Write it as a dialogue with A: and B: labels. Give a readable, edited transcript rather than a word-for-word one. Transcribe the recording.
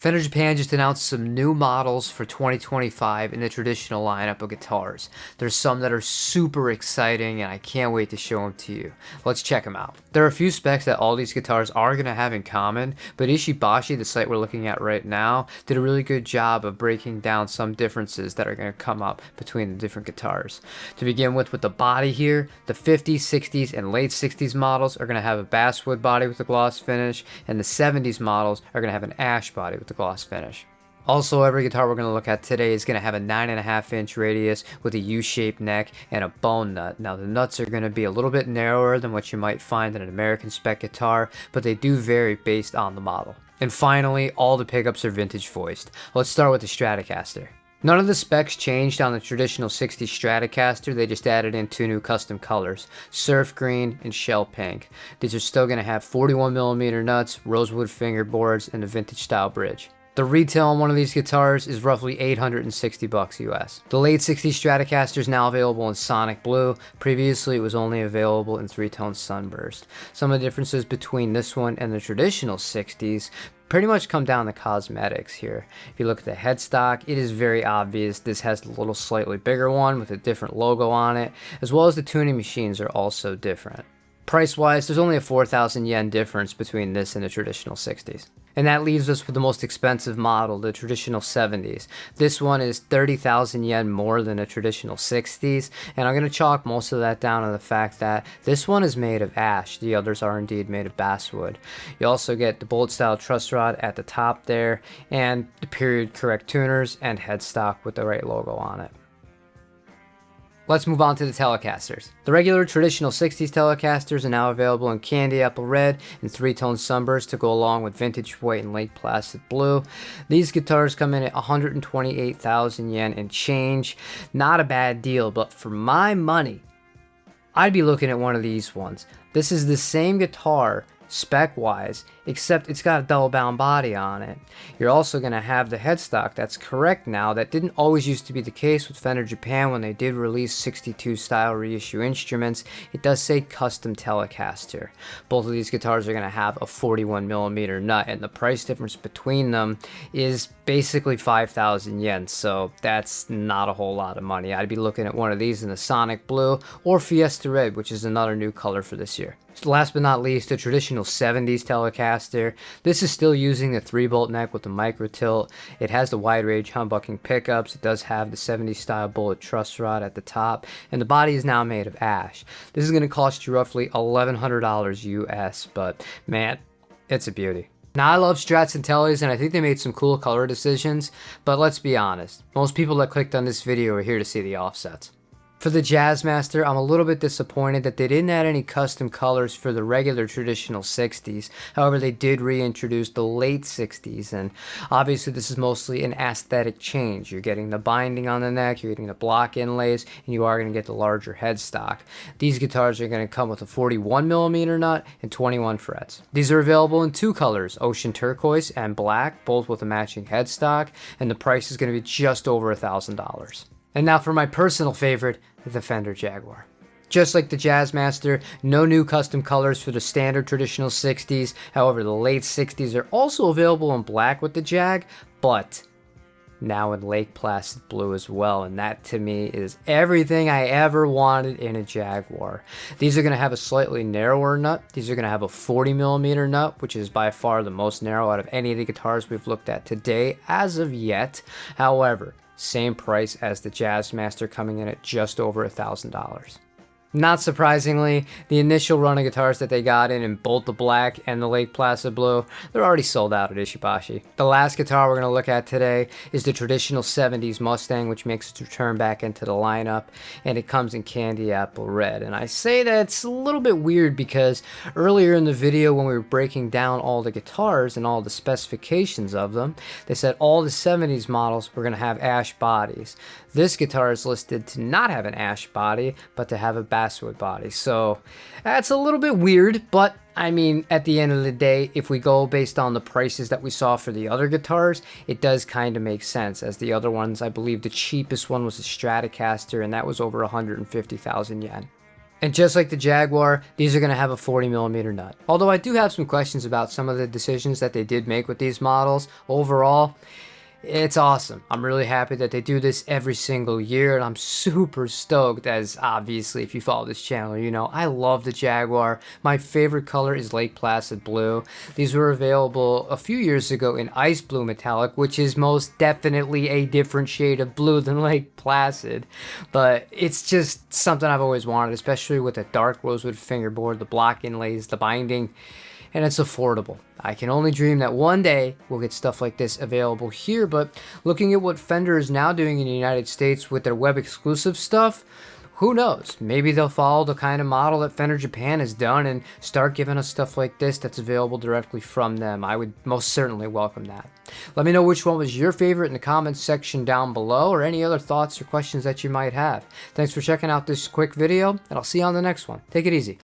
A: Fender Japan just announced some new models for 2025 in the traditional lineup of guitars. There's some that are super exciting and I can't wait to show them to you. Let's check them out. There are a few specs that all these guitars are going to have in common, but Ishibashi, the site we're looking at right now, did a really good job of breaking down some differences that are going to come up between the different guitars. To begin with the body here, the 50s, 60s, and late 60s models are going to have a basswood body with a gloss finish, and the 70s models are going to have an ash body with the gloss finish. Also, every guitar we're going to look at today is going to have a 9.5-inch radius with a U-shaped neck and a bone nut. Now, the nuts are going to be a little bit narrower than what you might find in an American spec guitar, but they do vary based on the model. And finally, all the pickups are vintage voiced. Let's start with the Stratocaster. None of the specs changed on the traditional 60s Stratocaster, they just added in two new custom colors, surf green and shell pink. These are still going to have 41mm nuts, rosewood fingerboards, and a vintage style bridge. The retail on one of these guitars is roughly $860 US. The late 60s Stratocaster is now available in Sonic Blue. Previously it was only available in 3-tone Sunburst. Some of the differences between this one and the traditional 60s pretty much come down to cosmetics here. If you look at the headstock, it is very obvious this has a little slightly bigger one with a different logo on it, as well as the tuning machines are also different. Price-wise, there's only a 4,000 yen difference between this and the traditional 60s. And that leaves us with the most expensive model, the traditional 70s. This one is 30,000 yen more than the traditional 60s, and I'm going to chalk most of that down to the fact that this one is made of ash. The others are indeed made of basswood. You also get the bullet style truss rod at the top there, and the period correct tuners and headstock with the right logo on it. Let's move on to the Telecasters. The regular traditional 60s Telecasters are now available in candy apple red and 3-tone sunburst to go along with vintage white and lake placid blue. These guitars come in at 128,000 yen and change. Not a bad deal, but for my money, I'd be looking at one of these ones. This is the same guitar spec wise, except it's got a double bound body on it. You're also going to have the headstock that's correct now. That didn't always used to be the case with Fender Japan when they did release 62 style reissue instruments. It does say custom Telecaster. Both of these guitars are going to have a 41mm nut, and the price difference between them is basically 5,000 yen, so that's not a whole lot of money. I'd be looking at one of these in the Sonic Blue or Fiesta Red, which is another new color for this year. Last but not least, the traditional 70s Telecaster. This is still using the 3-bolt neck with the micro tilt. It has the wide range humbucking pickups. It does have the 70s style bullet truss rod at the top, and the body is now made of ash. This is going to cost you roughly $1,100 US, but man, it's a beauty. Now, I love Strats and Tellies, and I think they made some cool color decisions, but let's be honest, most people that clicked on this video are here to see the offsets. For the Jazzmaster, I'm a little bit disappointed that they didn't add any custom colors for the regular traditional 60s. However, they did reintroduce the late 60s, and obviously this is mostly an aesthetic change. You're getting the binding on the neck, you're getting the block inlays, and you are going to get the larger headstock. These guitars are going to come with a 41mm nut and 21 frets. These are available in two colors, ocean turquoise and black, both with a matching headstock, and the price is going to be just over $1,000. And now for my personal favorite, the Fender Jaguar. Just like the Jazzmaster, no new custom colors for the standard traditional 60s. However, the late 60s are also available in black with the Jag, but now in lake placid blue as well, and that to me is everything I ever wanted in a Jaguar. These are going to have a slightly narrower nut. These are going to have a 40mm nut, which is by far the most narrow out of any of the guitars we've looked at today as of yet. However, same price as the Jazzmaster, coming in at just over $1,000. Not surprisingly, the initial run of guitars that they got in both the black and the Lake Placid Blue, they're already sold out at Ishibashi. The last guitar we're going to look at today is the traditional 70s Mustang, which makes its return back into the lineup, and it comes in candy apple red. And I say that's a little bit weird because earlier in the video when we were breaking down all the guitars and all the specifications of them, they said all the 70s models were going to have ash bodies. This guitar is listed to not have an ash body, but to have a basswood body. So that's a little bit weird, but I mean, at the end of the day, if we go based on the prices that we saw for the other guitars, it does kind of make sense, as the other ones, I believe the cheapest one was a Stratocaster, and that was over 150,000 yen. And just like the Jaguar, these are going to have a 40mm nut. Although I do have some questions about some of the decisions that they did make with these models. Overall, it's awesome. I'm really happy that they do this every single year, and I'm super stoked, as obviously if you follow this channel, you know, I love the Jaguar. My favorite color is Lake Placid Blue. These were available a few years ago in Ice Blue Metallic, which is most definitely a different shade of blue than Lake Placid. But it's just something I've always wanted, especially with the dark rosewood fingerboard, the block inlays, the binding, and it's affordable. I can only dream that one day we'll get stuff like this available here, but looking at what Fender is now doing in the United States with their web exclusive stuff, who knows? Maybe they'll follow the kind of model that Fender Japan has done and start giving us stuff like this that's available directly from them. I would most certainly welcome that. Let me know which one was your favorite in the comments section down below, or any other thoughts or questions that you might have. Thanks for checking out this quick video, and I'll see you on the next one. Take it easy.